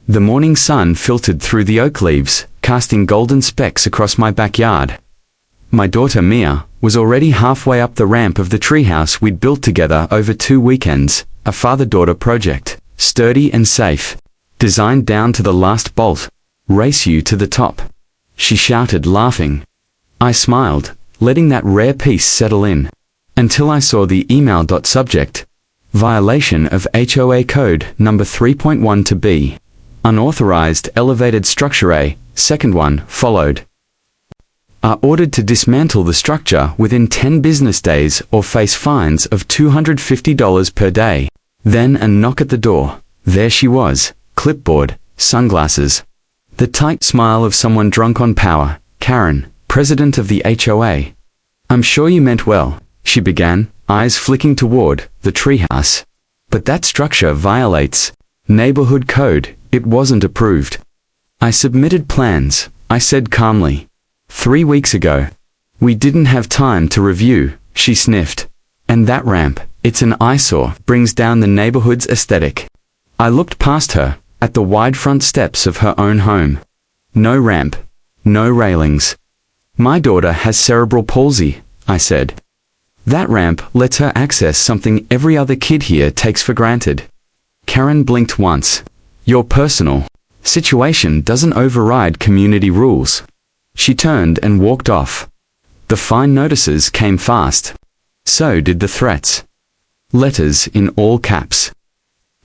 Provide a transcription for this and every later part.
The morning sun filtered through the oak leaves, casting golden specks across my backyard. My daughter Mia was already halfway up the ramp of the treehouse we'd built together over 2 weekends, a father-daughter project, sturdy and safe, designed down to the last bolt. "Race you to the top," she shouted, laughing. I smiled, letting that rare peace settle in, until I saw the email. Subject: violation of HOA Code number 3.1 to B. Unauthorized elevated structure. A second one followed. Are ordered to dismantle the structure within 10 business days or face fines of $250 per day. Then a knock at the door. There she was, clipboard, sunglasses. The tight smile of someone drunk on power. "Karen, president of the HOA. I'm sure you meant well," she began, eyes flicking toward the treehouse. "But that structure violates neighborhood code. It wasn't approved." "I submitted plans," I said calmly. "3 weeks ago. We didn't have time to review," she sniffed. "And that ramp, it's an eyesore, brings down the neighborhood's aesthetic." I looked past her, at the wide front steps of her own home. No ramp, no railings. "My daughter has cerebral palsy," I said. "That ramp lets her access something every other kid here takes for granted." Karen blinked once. "Your personal situation doesn't override community rules." She turned and walked off. The fine notices came fast. So did the threats. Letters in all caps.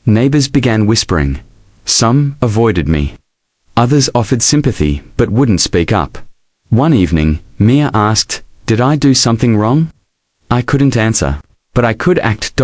Neighbors began whispering. Some avoided me. Others offered sympathy but wouldn't speak up. One evening, Mia asked, "Did I do something wrong?" I couldn't answer, but I could act.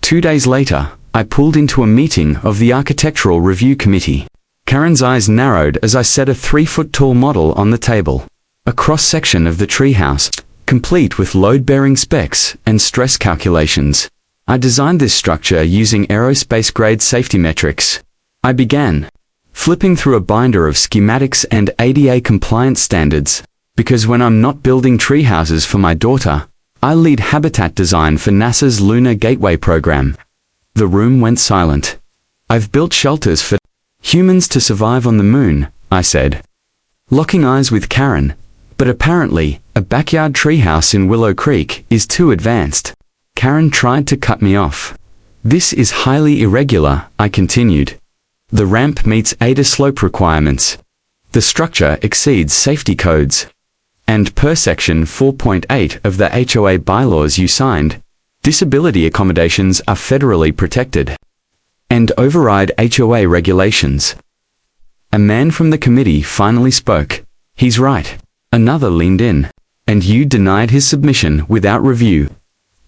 2 days later, I pulled into a meeting of the Architectural Review Committee. Karen's eyes narrowed as I set a 3-foot-tall model on the table. A cross-section of the treehouse, complete with load-bearing specs and stress calculations. I designed this structure using aerospace-grade safety metrics. I began flipping through a binder of schematics and ADA-compliant standards, because when I'm not building treehouses for my daughter, I lead habitat design for NASA's Lunar Gateway program. The room went silent. "I've built shelters for humans to survive on the moon," I said, locking eyes with Karen, "but apparently, a backyard treehouse in Willow Creek is too advanced." Karen tried to cut me off. "This is highly irregular," I continued. "The ramp meets ADA slope requirements. The structure exceeds safety codes. And per section 4.8 of the HOA bylaws you signed, disability accommodations are federally protected. And override HOA regulations." A man from the committee finally spoke. "He's right." Another leaned in. "And you denied his submission without review."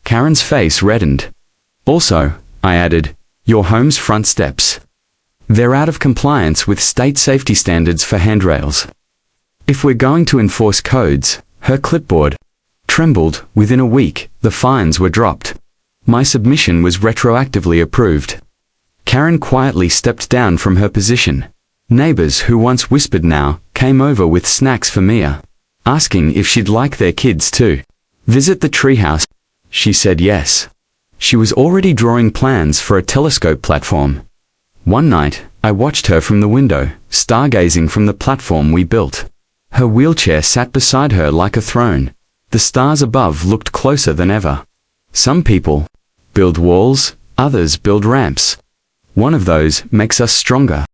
Karen's face reddened. "Also," I added, "your home's front steps. They're out of compliance with state safety standards for handrails. If we're going to enforce codes," her clipboard trembled. Within a week, the fines were dropped. My submission was retroactively approved. Karen quietly stepped down from her position. Neighbors who once whispered now came over with snacks for Mia, asking if she'd like their kids to visit the treehouse. She said yes. She was already drawing plans for a telescope platform. One night, I watched her from the window, stargazing from the platform we built. Her wheelchair sat beside her like a throne. The stars above looked closer than ever. Some people build walls, others build ramps. One of those makes us stronger.